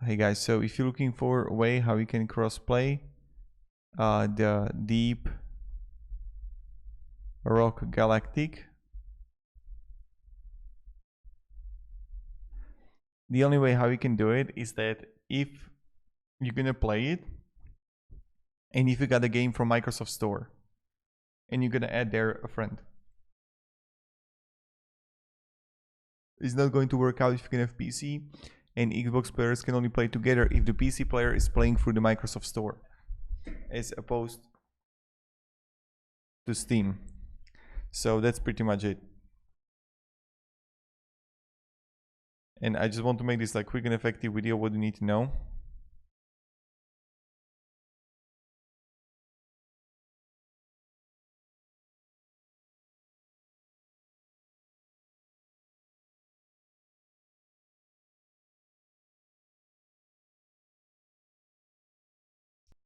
Hey guys, so if you're looking for a way how you can crossplay the Deep Rock Galactic, the only way how you can do it is that if you're gonna play it and if you got a game from Microsoft Store and you're gonna add there a friend, it's not going to work out if you can have PC, and Xbox players can only play together if the PC player is playing through the Microsoft Store as opposed to Steam. So that's pretty much it. And I just want to make this like quick and effective video what you need to know.